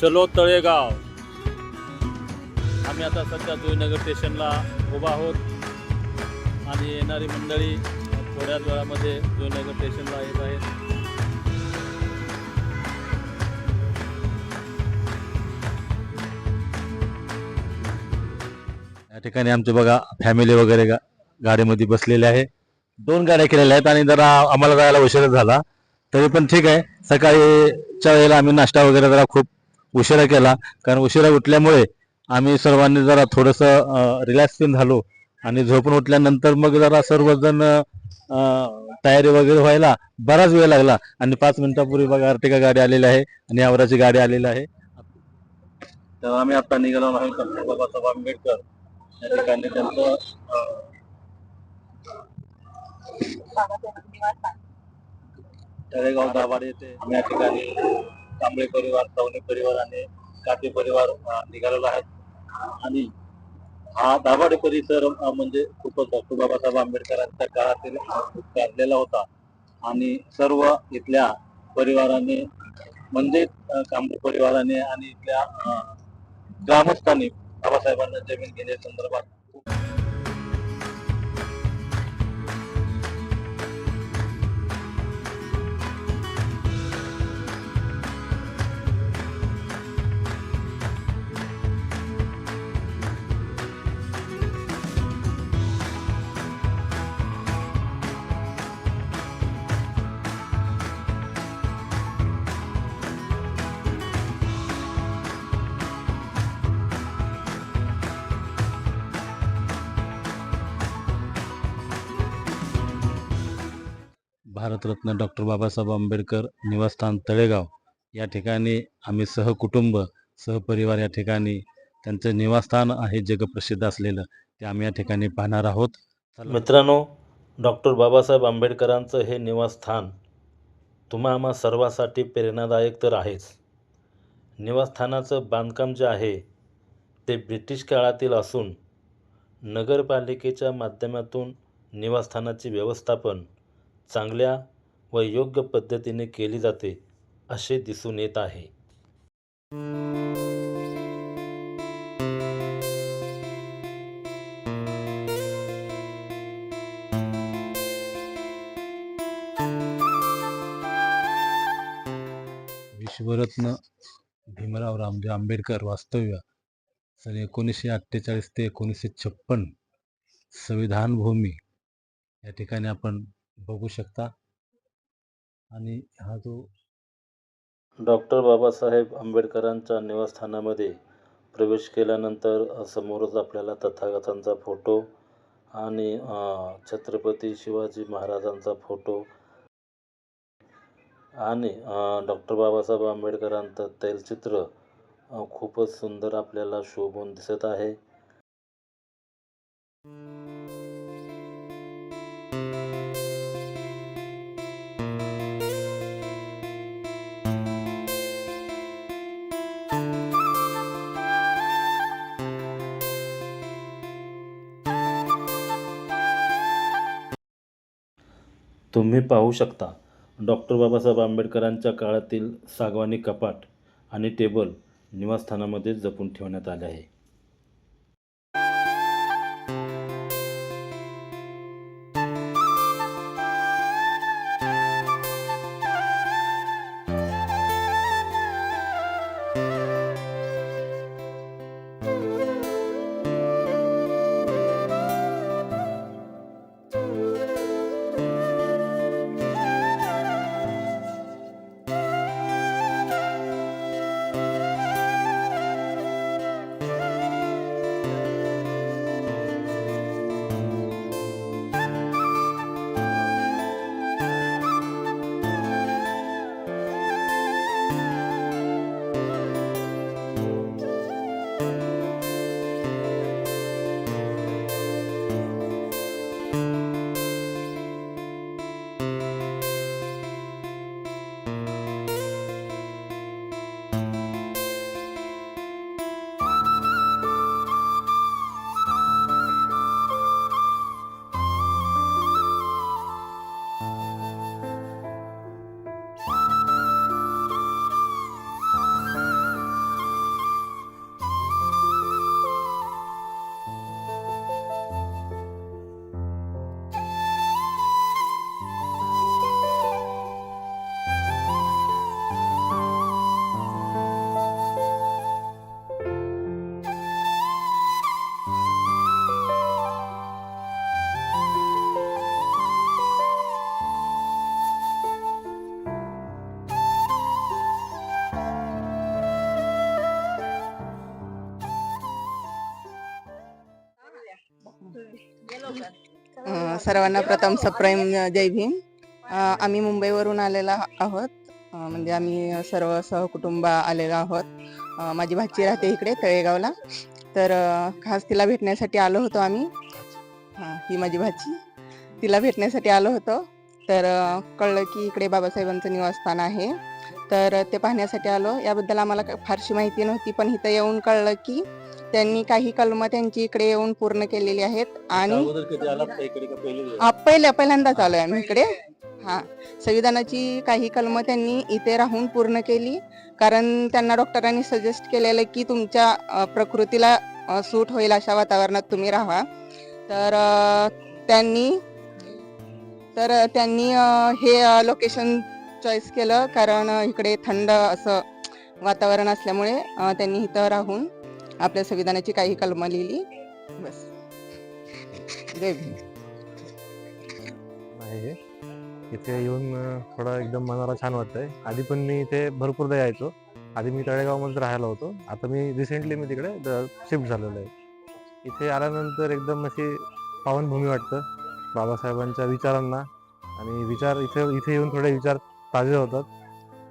चलो तळेगाव. आम्ही आता सध्या जुईनगर स्टेशनला उभा आहोत आणि येणारी मंडळी थोड्याच वेळामध्ये जुईनगर स्टेशनला येत आहेत. या ठिकाणी आमचे बघा फॅमिली वगैरे गाडीमध्ये बसलेले आहे. 2 गाड्या केलेल्या आहेत आणि जरा आम्हाला जायला उशीर झाला तरी पण ठीक आहे. सकाळीच्या वेळेला आम्ही नाश्ता वगैरे जरा खूप उशिरा केला, कारण उशिरा उठल्यामुळे आम्ही सर्वांनी जरा थोडंसं रिलॅक्स पण झालो आणि झोपून उठल्यानंतर मग जरा सर्वजण तयारी वगैरे व्हायला बराच वेळ लागला आणि 5 मिनिटापूर्वी बघा अर्टिगा गाडी आलेली आहे आणि आवराची गाडी आलेली आहे. तर आम्ही आता निघालो आहोत डॉक्टर बाबासाहेब आंबेडकर या ठिकाणी त्यांचं तळेगाव दाभाडे येथे आम्ही या ठिकाणी कांबळे परिवार, चौने परिवार आणि काटे परिवार निघालेलो आहेत आणि हा दाभाडे परिसर म्हणजे खूपच डॉक्टर बाबासाहेब आंबेडकरांच्या काळातील गाजलेला होता आणि सर्व इथल्या परिवाराने म्हणजे कांबळे परिवाराने आणि इथल्या ग्रामस्थांनी बाबासाहेबांना जमीन घेण्यासंदर्भात भारतरत्न डॉक्टर बाबासाहेब आंबेडकर निवासस्थान तळेगाव या ठिकाणी आम्ही सहकुटुंब सहपरिवार या ठिकाणी त्यांचं निवासस्थान आहे जगप्रसिद्ध असलेलं, ते आम्ही या ठिकाणी पाहणार आहोत. मित्रांनो, डॉक्टर बाबासाहेब आंबेडकरांचं हे निवासस्थान तुम्हा आम्हा सर्वांसाठी प्रेरणादायक तर आहेच. निवासस्थानाचं बांधकाम जे आहे ते ब्रिटिश काळातील असून नगरपालिकेच्या माध्यमातून निवासस्थानाचे व्यवस्थापन चांगल्या व योग्य पद्धतीने केली जाते असे दिसून येत आहे. विश्वरत्न भीमराव रामदेव आंबेडकर वास्तव्य सन 1948 ते 1956 संविधान भूमी या ठिकाणी आपण बघू शकता. आणि हा जो डॉक्टर बाबासाहेब आंबेडकरांच्या निवासस्थानामध्ये प्रवेश केल्यानंतर समोरच आपल्याला तथागतांचा फोटो आणि छत्रपती शिवाजी महाराजांचा फोटो आणि डॉक्टर बाबासाहेब आंबेडकरांचं तैलचित्र खूपच सुंदर आपल्याला शोभून दिसत आहे. तुम्ही पाहू शकता डॉक्टर बाबासाहेब आंबेडकरांच्या काळातील सागवानी कपाट आणि टेबल निवासस्थानामध्ये जपून ठेवण्यात आले आहे. सर्वांना प्रथम सप्रेम जय भीम. आम्ही मुंबईवरून आलेला आहोत. म्हणजे आम्ही सर्व सहकुटुंब आलेलो आहोत. माझी भाची राहते इकडे तळेगावला, तर खास तिला भेटण्यासाठी आलो होतो आम्ही. ही माझी भाची, तिला भेटण्यासाठी आलो होतो. तर कळलं की इकडे बाबासाहेबांचं निवासस्थान आहे, तर ते पाहण्यासाठी आलो. याबद्दल आम्हाला फारशी माहिती नव्हती, पण इथं येऊन कळलं की त्यांनी काही कलमं त्यांची इकडे येऊन पूर्ण केलेली आहेत. आणि पहिल्यांदाच आलोय आम्ही इकडे. संविधानाची काही कलमं त्यांनी इथे राहून पूर्ण केली, कारण त्यांना डॉक्टरांनी सजेस्ट केलेलं की तुमच्या प्रकृतीला सूट होईल अशा वातावरणात तुम्ही राहा. तर त्यांनी हे लोकेशन चॉईस केलं, कारण इकडे थंड असं वातावरण असल्यामुळे त्यांनी इथं राहून आपल्या संविधानाची काही कलमं लिहिली. बस. जय भीम. आहे इथे येऊन थोडं एकदम मनाला छान वाटतंय. आधी पण मी इथे भरपूरदा यायचो. आधी मी तळेगावमध्ये राहायला होतो. आता मी रिसेंटली तिकडे शिफ्ट झालेलो आहे. इथे आल्यानंतर एकदम अशी पावनभूमी वाटतं बाबासाहेबांच्या विचारांना, आणि विचार इथे येऊन थोडे विचार ताजे होतात.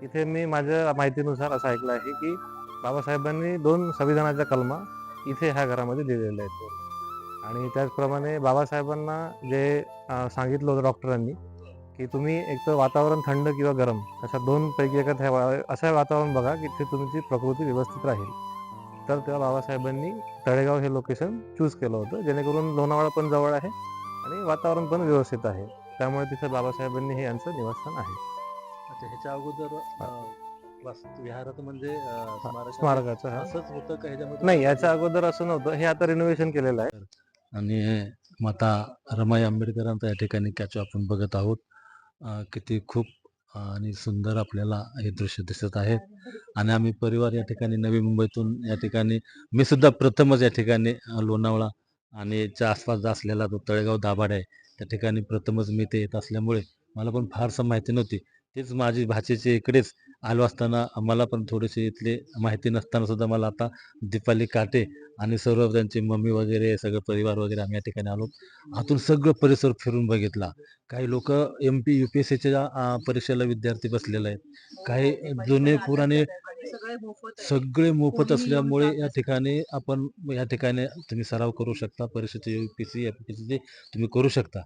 इथे मी माझ्या माहितीनुसार असं ऐकलं आहे की बाबासाहेबांनी 2 संविधानाच्या कलमा इथे ह्या घरामध्ये दिलेल्या आहेत. आणि त्याचप्रमाणे बाबासाहेबांना जे सांगितलं होतं डॉक्टरांनी की तुम्ही एक तर वातावरण थंड किंवा गरम अशा 2 पैकी एकात असं वातावरण बघा की तिथे तुमची प्रकृती व्यवस्थित राहील. तर तेव्हा बाबासाहेबांनी तळेगाव हे लोकेशन चूज केलं होतं, जेणेकरून लोणावळा पण जवळ आहे आणि वातावरण पण व्यवस्थित आहे. त्यामुळे तिथे बाबासाहेबांनी हे यांचं निवासस्थान आहे. अच्छा, ह्याच्या अगोदर विहारात म्हणजे स्मारकाचं असंच होतं का ह्याच्यामध्ये? नाही, याच्या अगोदर असं नव्हतं. हे आता रिनोव्हेशन केलेलं आहे. आणि माता रमाई आंबेडकरांचा या ठिकाणी कॅचो आपण बघत आहोत. किती खूप आणि सुंदर आपल्याला हे दृश्य दिसत आहे. आणि आम्ही परिवार या ठिकाणी नवी मुंबईतून या ठिकाणी मी सुद्धा प्रथमच या ठिकाणी लोणावळा आणि याच्या आसपास असलेला जो तळेगाव दाभाडे आहे त्या ठिकाणी प्रथमच मी ते येत असल्यामुळे मला पण फारसं माहिती नव्हती. तेच माझी भाचीचे इकडेच आलो असताना मला पण थोडीशी इथली माहिती नसताना सुद्धा मला आता दीपाली काटे आणि सर्व त्यांची मम्मी वगैरे सगळं परिवार वगैरे आम्ही या ठिकाणी आलो. आतून सगळं परिसर फिरून बघितला. काही लोक MP UPSCच्या परीक्षेला विद्यार्थी बसलेले आहेत. काही जुने पुराणे सगळे मोफत असल्यामुळे या ठिकाणी आपण या ठिकाणी तुम्ही सराव करू शकता. परीक्षेचे UPSC FPSC तुम्ही करू शकता.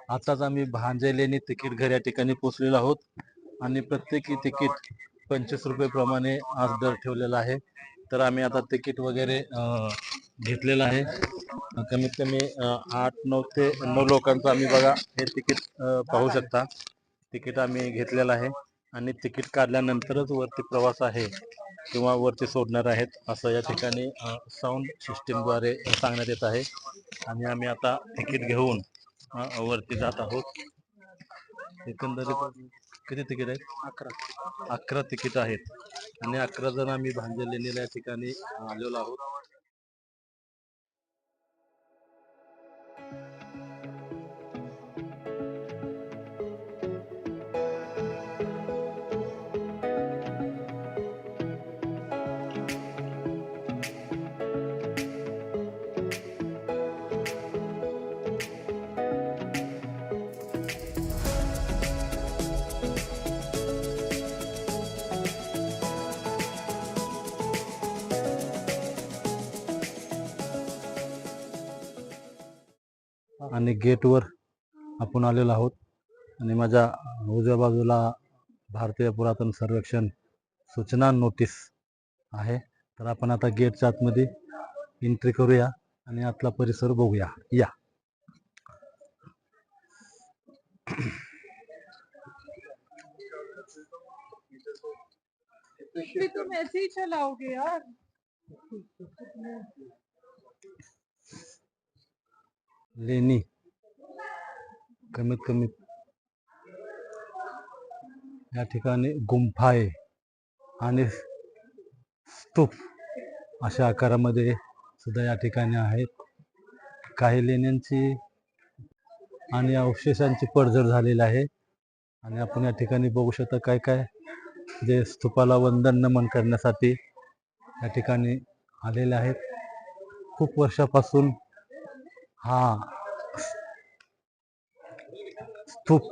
आताच आम्ही भांजेलेनी तिकीट घर या ठिकाणी पोहोचलेलो आहोत आणि प्रत्येकी तिकीट 25 रुपये प्रमाणे आज दर ठेवलेला आहे. तर आम्ही आता तिकीट वगैरे घेतलेलं आहे. कमीत कमी 8-9 ते 9 लोकांचं आम्ही बघा हे तिकीट पाहू शकता. तिकीट आम्ही घेतलेलं आहे आणि तिकीट काढल्यानंतरच वरती प्रवास आहे किंवा वरती सोडणार आहेत असं या ठिकाणी साऊंड सिस्टीमद्वारे सांगण्यात येत आहे. आणि आम्ही आता तिकीट घेऊन वरती जात आहोत. एकंदरीत किती तिकीट आहेत? 11 तिकीट आहेत आणि 11 जण आम्ही भांजलेल्या या ठिकाणी आलेलो आहोत. आणि गेटवर आपण आलेलो आहोत आणि माझ्या उजव्या बाजूला भारतीय पुरातन सर्वेक्षण सूचना नोटीस आहे. तर आपण आता गेटच्या आतमध्ये एंट्री करूया आणि आतला परिसर बघूया. या तुम ऐसे ही चलाओगे यार. लेणी कमीत कमी या ठिकाणी गुंफा आहे आणि स्तूप अशा आकारामध्ये सुद्धा या ठिकाणी आहेत. काही लेण्यांची आणि अवशेषांची पडझड झालेली आहे आणि आपण या ठिकाणी बघू शकता काय काय जे स्तूपाला वंदन नमन करण्यासाठी या ठिकाणी आलेले आहेत. खूप वर्षापासून हा स्तूप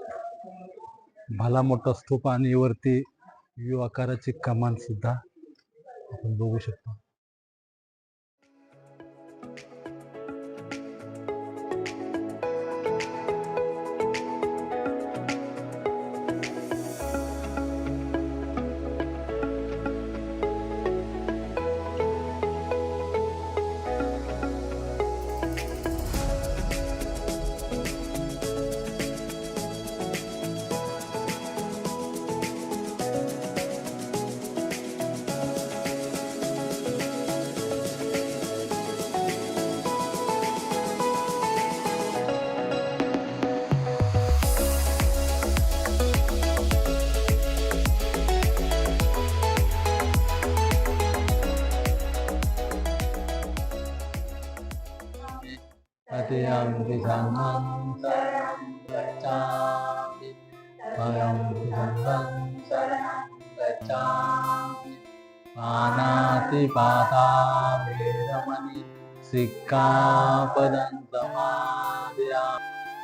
भला मोठा स्तूप आणि वरती यू आकाराची कमान सुद्धा आपण बघू शकतो.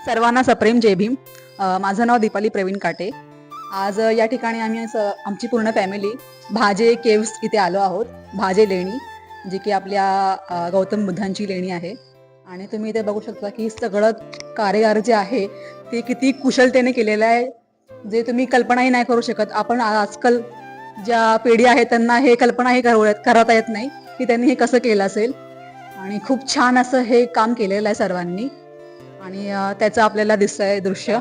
सर्वांना सप्रेम जय भीम. माझं नाव दीपाली प्रवीण काटे. आज या ठिकाणी आम्ही आमची पूर्ण फॅमिली भाजे केव्स इथे आलो आहोत. भाजे लेणी जी की आपल्या गौतम बुद्धांची लेणी आहे आणि तुम्ही इथे बघू शकता की सगळं कारागीर जे आहे ते किती कुशलतेने केलेलं आहे, जे तुम्ही कल्पनाही नाही करू शकत. आपण आजकाल ज्या पिढी आहे त्यांना हे कल्पनाही करता येत नाही की त्यांनी हे कसं केलं असेल. आणि खूप छान असं हे काम केलेलं आहे सर्वांनी आणि त्याचं आपल्याला दिसतंय दृश्य.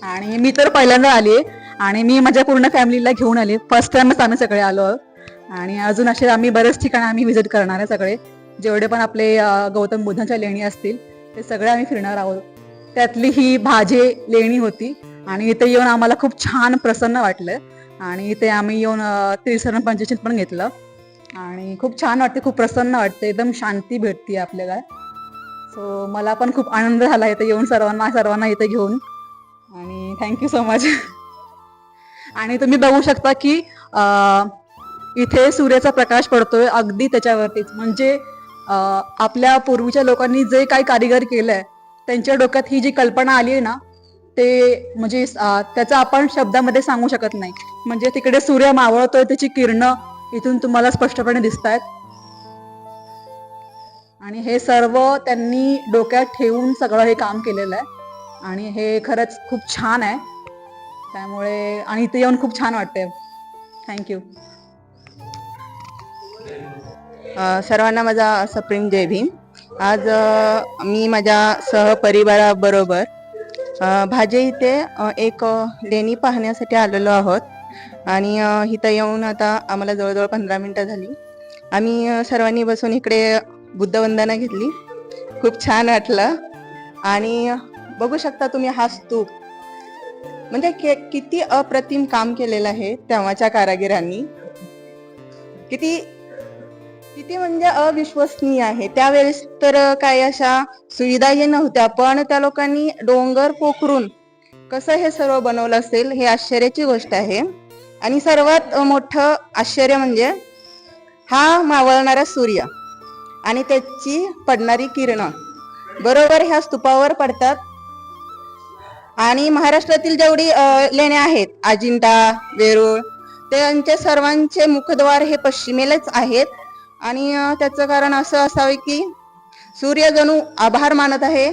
आणि मी तर पहिल्यांदा आली आहे आणि मी माझ्या पूर्ण फॅमिलीला घेऊन आले. फर्स्ट टाइमच आम्ही सगळे आलो आहोत आणि अजून असे आम्ही बरेच ठिकाणी आम्ही व्हिजिट करणार आहे. सगळे जेवढे पण आपले गौतम बुद्धांच्या लेणी असतील ते सगळे आम्ही फिरणार आहोत. त्यातली ही भाजे लेणी होती आणि इथे येऊन आम्हाला खूप छान प्रसन्न वाटलं आणि इथे आम्ही येऊन त्रिसरण पंचशील पण घेतलं आणि खूप छान वाटते, खूप प्रसन्न वाटते, एकदम शांती भेटते आपल्याला. सो मला पण खूप आनंद झाला इथे येऊन सर्वांना इथे घेऊन आणि थँक्यू सो मच. आणि तुम्ही बघू शकता की इथे सूर्याचा प्रकाश पडतोय अगदी त्याच्यावरतीच. म्हणजे आपल्या पूर्वीच्या लोकांनी जे काही कारिगर केलंय त्यांच्या डोक्यात ही जी कल्पना आली आहे ना ते म्हणजे त्याचं आपण शब्दामध्ये सांगू शकत नाही. म्हणजे तिकडे सूर्य मावळतोय, त्याची किरणं इथून तुम्हाला स्पष्टपणे दिसत आहेत आणि हे सर्व त्यांनी डोक्यात ठेवून सगळं हे काम केलेलं आहे. आणि हे खरंच खूप छान आहे. त्यामुळे आणि इथे येऊन खूप छान वाटते. थँक्यू. सर्वांना माझा सप्रेम जय भीम. आज मी माझ्या सहपरिवाराबरोबर भाजे इथे एक लेणी पाहण्यासाठी आलेलो आहोत. आणि इथं येऊन आता आम्हाला जवळजवळ 15 मिनिटं झाली. आम्ही सर्वांनी बसून इकडे बुद्धवंदना घेतली. खूप छान वाटलं. आणि बघू शकता तुम्ही हा स्तूप, म्हणजे किती अप्रतिम काम केलेलं आहे तेव्हाच्या कारागिरांनी. किती किती म्हणजे अविश्वसनीय आहे. त्यावेळेस तर काही अशा सुविधाही नव्हत्या, पण त्या लोकांनी डोंगर पोखरून कसं हे सर्व बनवलं असेल हे आश्चर्याची गोष्ट आहे. आणि सर्वात मोठं आश्चर्य म्हणजे हा मावळणारा सूर्य आणि त्याची पडणारी किरणं बरोबर ह्या स्तूपावर पडतात. आणि महाराष्ट्रातील जेवढी लेण्या आहेत, अजिंठा, वेरूळ, त्यांचे सर्वांचे मुखद्वार हे पश्चिमेलाच आहेत. आणि त्याचं कारण असं असावे की सूर्य जणू आभार मानत आहे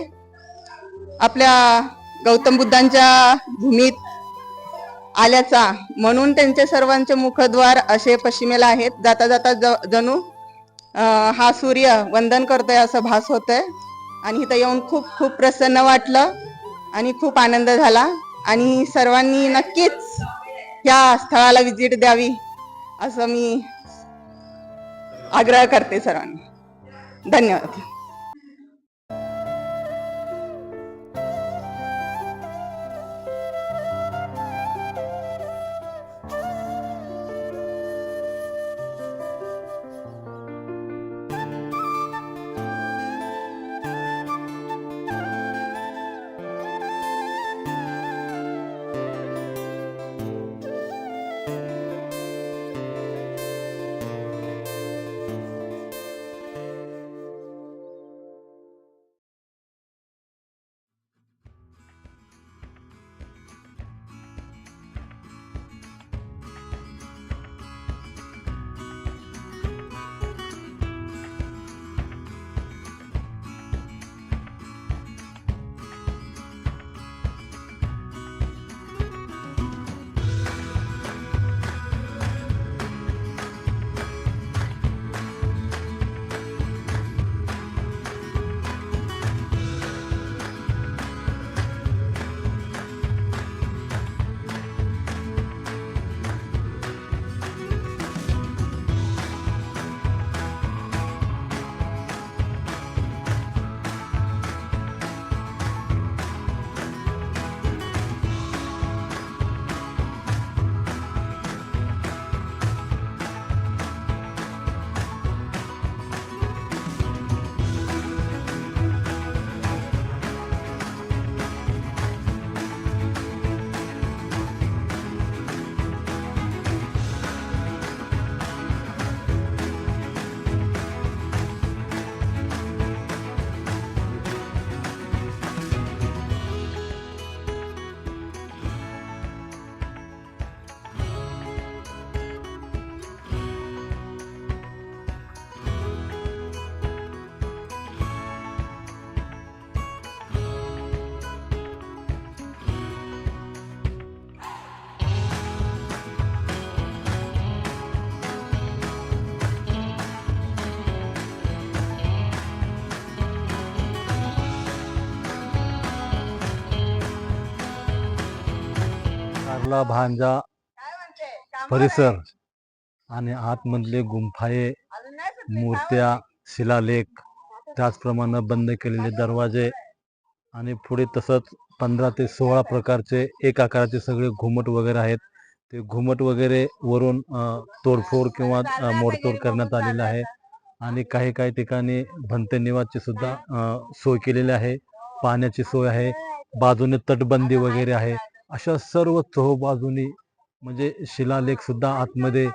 आपल्या गौतम बुद्धांच्या भूमीत आल्याचा, म्हणून त्यांचे सर्वांचे मुखद्वार असे पश्चिमेला आहेत. जाता जाता जणू हा सूर्य वंदन करतोय असं भास होतंय. आणि इथं येऊन खूप खूप प्रसन्न वाटलं आणि खूप आनंद झाला. आणि सर्वांनी नक्कीच या स्थळाला विजिट द्यावी असं मी आग्रह करते सर्वांनी. धन्यवाद. कारला भांजा परिसर आणि आतमधले गुंफाये, मूर्त्या, शिलालेख, त्याचप्रमाणे बंद केलेले दरवाजे आणि पुढे तसंच 15 ते 16 प्रकारचे एक आकाराचे सगळे घुमट वगैरे आहेत. ते घुमट वगैरे वरून तोडफोड किंवा मोडतोड करण्यात आलेलं आहे. आणि काही काही ठिकाणी भंते निवासची सुद्धा सोय केलेली आहे. पाण्याची सोय आहे, बाजूने तटबंदी वगैरे आहे. अशा सर्व चोहोबाजूनी म्हणजे शिलालेख सुद्धा आतमध्ये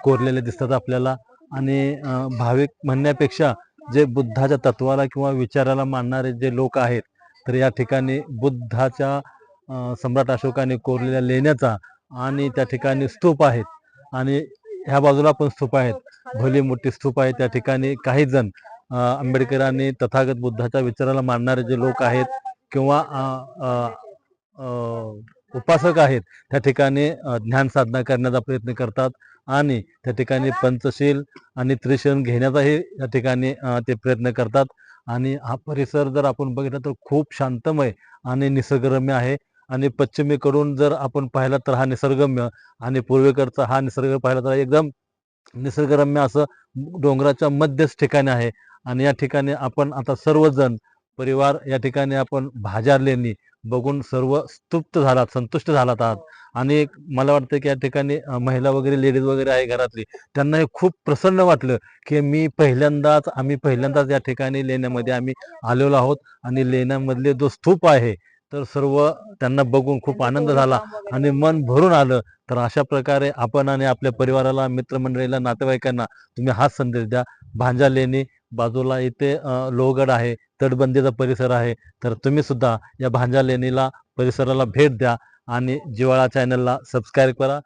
कोरलेले दिसतात आपल्याला. आणि भाविक म्हणण्यापेक्षा जे बुद्धाच्या तत्वाला किंवा विचाराला मानणारे जे लोक आहेत, तर या ठिकाणी बुद्धाच्या सम्राट अशोकाने कोरलेल्या लेण्याचा आणि त्या ठिकाणी स्तूप आहेत. आणि ह्या बाजूला पण स्तूप आहेत, भली मोठी स्तूप आहे. त्या ठिकाणी काही जण आंबेडकरांनी तथागत बुद्धाच्या विचाराला मानणारे जे लोक आहेत किंवा उपासक आहेत त्या ठिकाणी ज्ञान साधना करण्याचा प्रयत्न करतात आणि त्या ठिकाणी पंचशील आणि त्रिशरण घेण्याचाही त्या ठिकाणी ते प्रयत्न करतात. आणि हा परिसर जर आपण बघितला तर खूप शांतमय आणि निसर्गरम्य आहे. आणि पश्चिमेकडून जर आपण पाहिला तर हा निसर्गरम्य आणि पूर्वेकडचा हा निसर्ग पाहिला तर एकदम निसर्गरम्य असं डोंगराच्या मध्यच ठिकाणी आहे. आणि या ठिकाणी आपण आता सर्वजण परिवार या ठिकाणी आपण भाज्या लेणी बघून सर्व स्तुप्त झालात, संतुष्ट झालात आहात. आणि मला वाटतं की या ठिकाणी महिला वगैरे लेडीज वगैरे आहे घरातली, त्यांना हे खूप प्रसन्न वाटलं की आम्ही पहिल्यांदाच या ठिकाणी लेण्यामध्ये आम्ही आलेलो आहोत. आणि लेण्यामधले जो स्तूप आहे तर सर्व त्यांना बघून खूप आनंद झाला आणि मन भरून आलं. तर अशा प्रकारे आपण आणि आपल्या परिवाराला, मित्रमंडळीला, नातेवाईकांना तुम्ही हाच संदेश द्या. भांजा लेणी बाजूला इथे लोहगड आहे, तटबंदीचा परिसर आहे. तर तुम्ही सुद्धा या भांजा लेणीला परिसराला भेट द्या आणि जिव्हाळा चॅनलला सबस्क्राईब करा.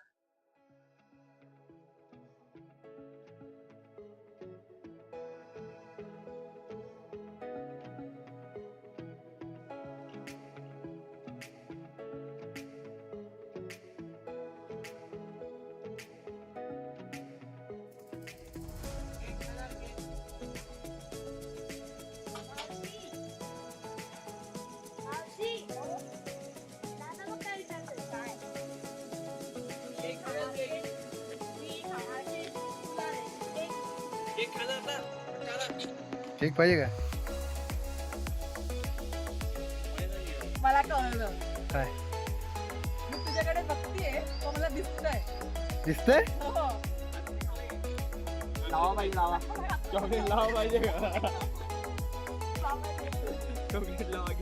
केक पाहिजे का? मला कळलं काय मी तुझ्याकडे बघतीये तो मला दिसतोय. दिसतंय? लावा चॉकलेट लावा पाहिजे का? चॉकलेट लावा